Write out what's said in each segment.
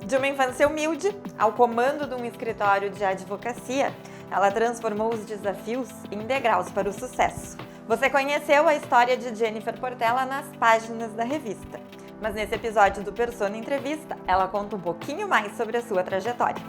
De uma infância humilde ao comando de um escritório de advocacia, ela transformou os desafios em degraus para o sucesso. Você conheceu a história de Jennifer Portela nas páginas da revista, mas nesse episódio do Persona Entrevista, ela conta um pouquinho mais sobre a sua trajetória.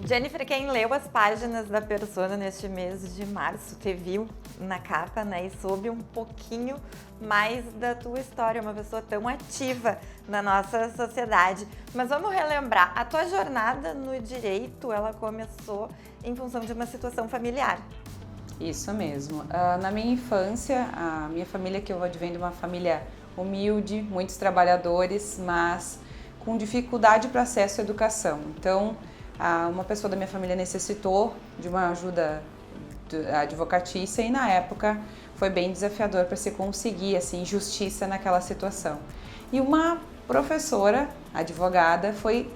Jennifer, quem leu as páginas da Persona neste mês de março, te viu na capa, né, e soube um pouquinho mais da tua história, uma pessoa tão ativa na nossa sociedade. Mas vamos relembrar, a tua jornada no direito, ela começou em função de uma situação familiar. Isso mesmo. Na minha infância, a minha família, que eu advenho de uma família humilde, muitos trabalhadores, mas com dificuldade para acesso à educação. Então, uma pessoa da minha família necessitou de uma ajuda advocatícia e na época foi bem desafiador para se conseguir assim, justiça naquela situação. E uma professora, advogada, foi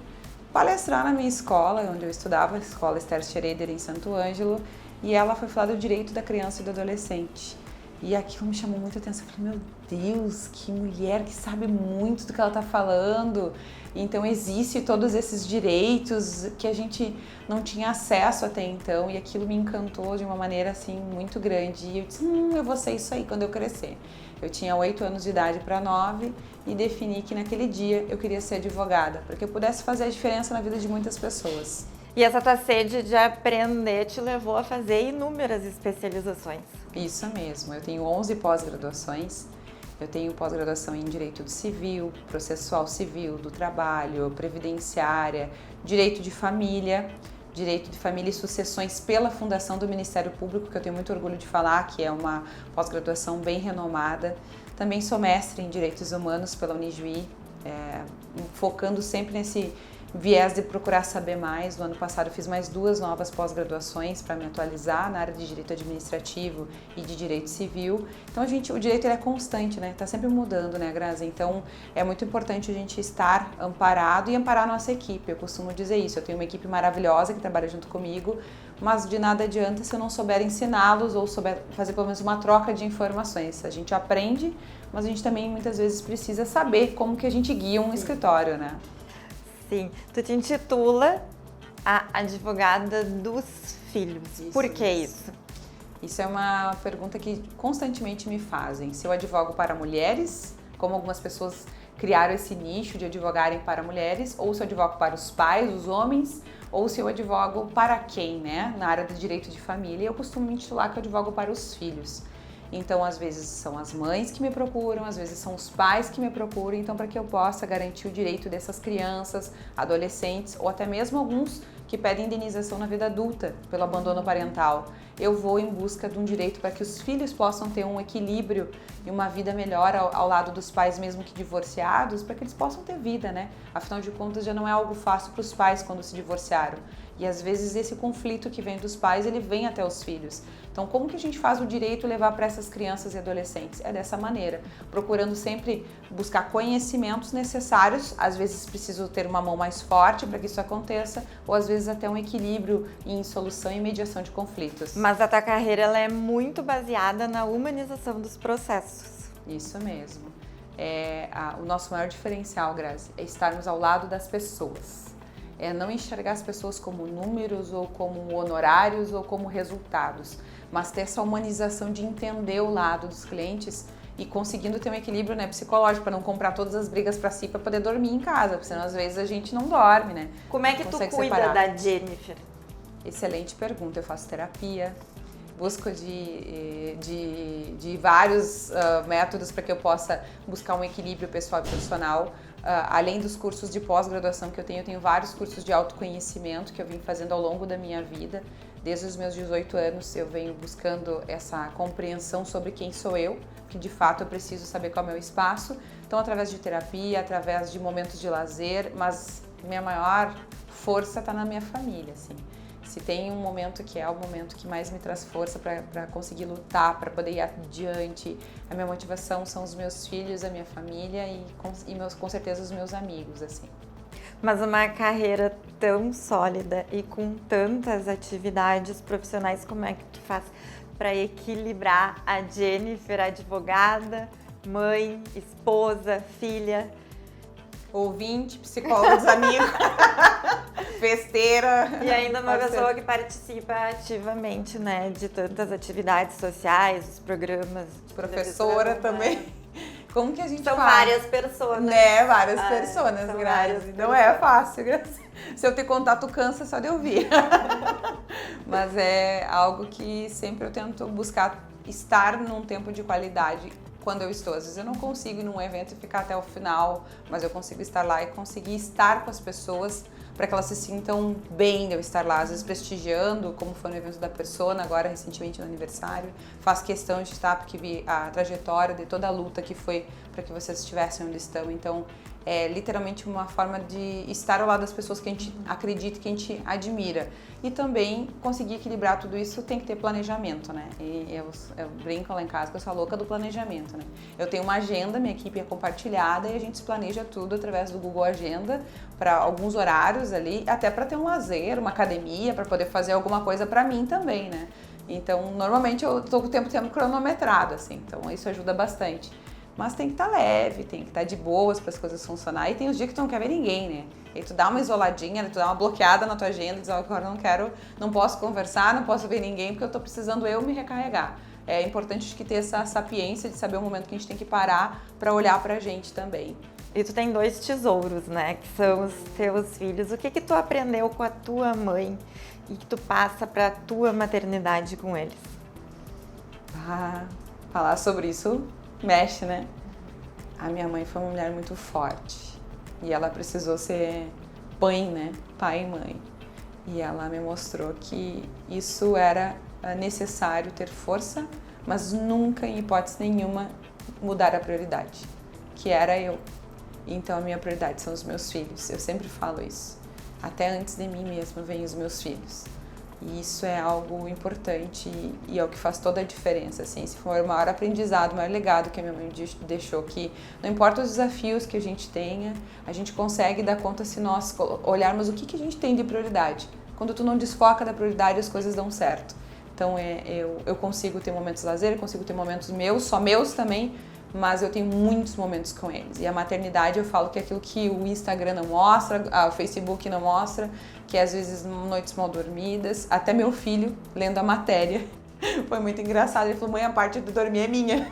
palestrar na minha escola, onde eu estudava, a Escola Esther Schroeder em Santo Ângelo, e ela foi falar do direito da criança e do adolescente. E aquilo me chamou muita atenção. Eu falei, meu Deus, que mulher que sabe muito do que ela está falando. Então, existe todos esses direitos que a gente não tinha acesso até então. E aquilo me encantou de uma maneira, assim, muito grande. E eu disse, eu vou ser isso aí quando eu crescer. Eu tinha 8 anos de idade para 9 e defini que naquele dia eu queria ser advogada, para que eu pudesse fazer a diferença na vida de muitas pessoas. E essa tua sede de aprender te levou a fazer inúmeras especializações. Isso mesmo, eu tenho 11 pós-graduações, eu tenho pós-graduação em Direito do Civil, Processual Civil, do Trabalho, Previdenciária, Direito de Família e Sucessões pela Fundação do Ministério Público, que eu tenho muito orgulho de falar, que é uma pós-graduação bem renomada. Também sou mestre em Direitos Humanos pela Unijuí, focando sempre nesse viés de procurar saber mais. No ano passado eu fiz mais 2 novas pós-graduações para me atualizar na área de direito administrativo e de direito civil. Então o direito ele é constante, né? Está sempre mudando, né, Grazi? Então é muito importante a gente estar amparado e amparar a nossa equipe. Eu costumo dizer isso, eu tenho uma equipe maravilhosa que trabalha junto comigo, mas de nada adianta se eu não souber ensiná-los ou souber fazer pelo menos uma troca de informações. A gente aprende, mas a gente também muitas vezes precisa saber como que a gente guia um escritório, né? Sim, tu te intitula a advogada dos filhos. Por que isso? Isso é uma pergunta que constantemente me fazem. Se eu advogo para mulheres, como algumas pessoas criaram esse nicho de advogarem para mulheres, ou se eu advogo para os pais, os homens, ou se eu advogo para quem, né? Na área do direito de família, eu costumo me intitular que eu advogo para os filhos. Então, às vezes são as mães que me procuram, às vezes são os pais que me procuram, então para que eu possa garantir o direito dessas crianças, adolescentes ou até mesmo alguns que pedem indenização na vida adulta pelo abandono parental. Eu vou em busca de um direito para que os filhos possam ter um equilíbrio e uma vida melhor ao lado dos pais, mesmo que divorciados, para que eles possam ter vida, né? Afinal de contas, já não é algo fácil para os pais quando se divorciaram. E às vezes esse conflito que vem dos pais, ele vem até os filhos. Então, como que a gente faz o direito levar para essas crianças e adolescentes? É dessa maneira, procurando sempre buscar conhecimentos necessários. Às vezes preciso ter uma mão mais forte para que isso aconteça, ou às vezes até um equilíbrio em solução e mediação de conflitos. Mas a tua carreira ela é muito baseada na humanização dos processos. Isso mesmo. O nosso maior diferencial, Grazi, é estarmos ao lado das pessoas. É não enxergar as pessoas como números ou como honorários ou como resultados, mas ter essa humanização de entender o lado dos clientes e conseguindo ter um equilíbrio, né, psicológico, para não comprar todas as brigas para si para poder dormir em casa, porque senão às vezes a gente não dorme, né? Como é que tu cuida da Jennifer? Excelente pergunta. Eu faço terapia, busco de vários métodos para que eu possa buscar um equilíbrio pessoal e profissional. Além dos cursos de pós-graduação que eu tenho vários cursos de autoconhecimento que eu vim fazendo ao longo da minha vida. Desde os meus 18 anos eu venho buscando essa compreensão sobre quem sou eu, que de fato eu preciso saber qual é o meu espaço. Então, através de terapia, através de momentos de lazer, mas minha maior força está na minha família, assim. Se tem um momento que é o momento que mais me traz força para conseguir lutar, para poder ir adiante, a minha motivação são os meus filhos, a minha família e com certeza os meus amigos, assim. Mas uma carreira tão sólida e com tantas atividades profissionais, como é que tu faz para equilibrar a Jennifer, advogada, mãe, esposa, filha? Ouvinte, psicóloga dos amigos, festeira. E ainda uma pessoa que participa ativamente, né, de tantas atividades sociais, os programas. Professora também. Como que a gente São faz? várias pessoas. Né, várias pessoas, Grazi. Não é fácil, Grazi. Se eu ter contato, cansa só de ouvir. Mas é algo que sempre eu tento buscar estar num tempo de qualidade quando eu estou. Às vezes eu não consigo ir num evento e ficar até o final, mas eu consigo estar lá e conseguir estar com as pessoas para que elas se sintam bem de eu estar lá, às vezes prestigiando, como foi no evento da Persona, agora recentemente no aniversário. Faço questão de estar, porque vi a trajetória de toda a luta que foi para que vocês estivessem onde estão. Então, é literalmente uma forma de estar ao lado das pessoas que a gente acredita, que a gente admira. E também conseguir equilibrar tudo isso tem que ter planejamento, né? E eu brinco lá em casa que eu sou a louca do planejamento, né? Eu tenho uma agenda, minha equipe é compartilhada e a gente se planeja tudo através do Google Agenda para alguns horários ali, até para ter um lazer, uma academia, para poder fazer alguma coisa para mim também, né? Então, normalmente eu tô com o tempo cronometrado, assim, então isso ajuda bastante. Mas tem que estar leve, tem que estar de boas para as coisas funcionar. E tem os dias que tu não quer ver ninguém, né? E tu dá uma isoladinha, tu dá uma bloqueada na tua agenda, diz, agora não posso conversar, não posso ver ninguém, porque eu tô precisando eu me recarregar. É importante que ter essa sapiência de saber o momento que a gente tem que parar para olhar pra gente também. E tu tem 2 tesouros, né? Que são os teus filhos. O que tu aprendeu com a tua mãe e que tu passa pra tua maternidade com eles? Falar sobre isso mexe, né? A minha mãe foi uma mulher muito forte e ela precisou ser mãe, né? Pai e mãe. E ela me mostrou que isso era necessário ter força, mas nunca, em hipótese nenhuma, mudar a prioridade, que era eu. Então a minha prioridade são os meus filhos. Eu sempre falo isso. Até antes de mim mesma vêm os meus filhos. E isso é algo importante e é o que faz toda a diferença, assim. Esse foi o maior aprendizado, o maior legado que a minha mãe deixou, que não importa os desafios que a gente tenha, a gente consegue dar conta se nós olharmos o que a gente tem de prioridade. Quando tu não desfoca da prioridade, as coisas dão certo. Então eu consigo ter momentos de lazer, eu consigo ter momentos meus, só meus também, mas eu tenho muitos momentos com eles. E a maternidade, eu falo que é aquilo que o Instagram não mostra, o Facebook não mostra, que às vezes noites mal dormidas, até meu filho lendo a matéria. Foi muito engraçado, ele falou, mãe, a parte de dormir é minha.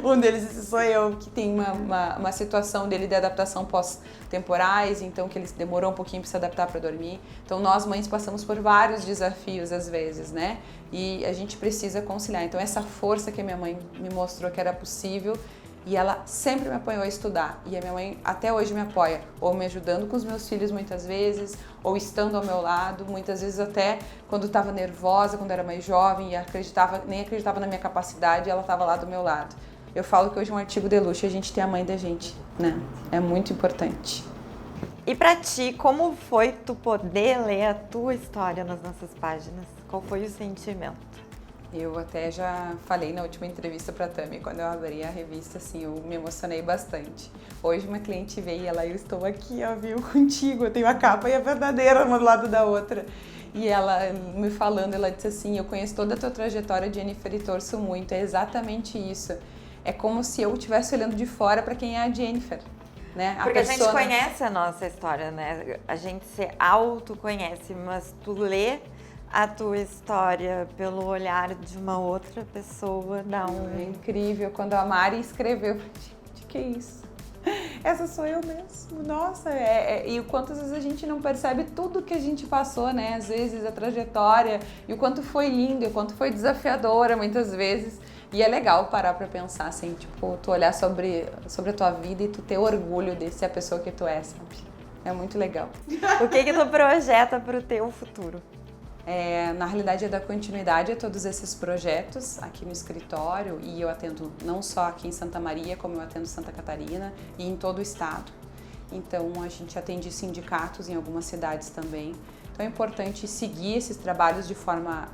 Um deles disse, sou eu, que tem uma situação dele de adaptação pós-temporais, então que ele demorou um pouquinho para se adaptar para dormir. Então nós mães passamos por vários desafios às vezes, né? E a gente precisa conciliar. Então essa força que a minha mãe me mostrou que era possível, e ela sempre me apoiou a estudar. E a minha mãe até hoje me apoia, ou me ajudando com os meus filhos muitas vezes, ou estando ao meu lado, muitas vezes até quando estava nervosa, quando era mais jovem e nem acreditava na minha capacidade, ela estava lá do meu lado. Eu falo que hoje é um artigo de luxo, a gente tem a mãe da gente, né? É muito importante. E pra ti, como foi tu poder ler a tua história nas nossas páginas? Qual foi o sentimento? Eu até já falei na última entrevista para a Tami, quando eu abri a revista, assim, eu me emocionei bastante. Hoje uma cliente veio e ela, eu estou aqui, ó, viu, contigo, eu tenho a capa e a verdadeira uma do lado da outra. E ela me falando, ela disse assim, eu conheço toda a tua trajetória, Jennifer, e torço muito, é exatamente isso. É como se eu estivesse olhando de fora para quem é a Jennifer. Né? Porque a gente conhece a nossa história, né? A gente se autoconhece, mas tu lê a tua história pelo olhar de uma outra pessoa dá um... É incrível. Quando a Mari escreveu, eu falei, gente, que isso? Essa sou eu mesmo. Nossa, e o quanto às vezes a gente não percebe tudo que a gente passou, né? Às vezes a trajetória, e o quanto foi lindo, e o quanto foi desafiadora muitas vezes. E é legal parar pra pensar, assim, tipo, tu olhar sobre a tua vida e tu ter orgulho de ser a pessoa que tu é, sabe? É muito legal. O que tu projeta pro teu futuro? Na realidade é dar continuidade a todos esses projetos aqui no escritório, e eu atendo não só aqui em Santa Maria, como eu atendo Santa Catarina e em todo o estado. Então a gente atende sindicatos em algumas cidades também. Então é importante seguir esses trabalhos de forma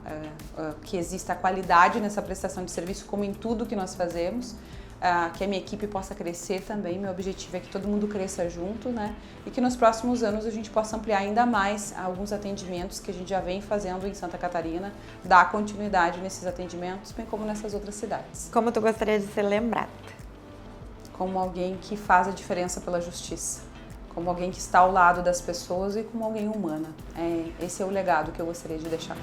que exista qualidade nessa prestação de serviço, como em tudo que nós fazemos. que a minha equipe possa crescer também. Meu objetivo é que todo mundo cresça junto, né? E que nos próximos anos a gente possa ampliar ainda mais alguns atendimentos que a gente já vem fazendo em Santa Catarina, dar continuidade nesses atendimentos, bem como nessas outras cidades. Como tu gostaria de ser lembrada? Como alguém que faz a diferença pela justiça, como alguém que está ao lado das pessoas e como alguém humana. Esse é o legado que eu gostaria de deixar.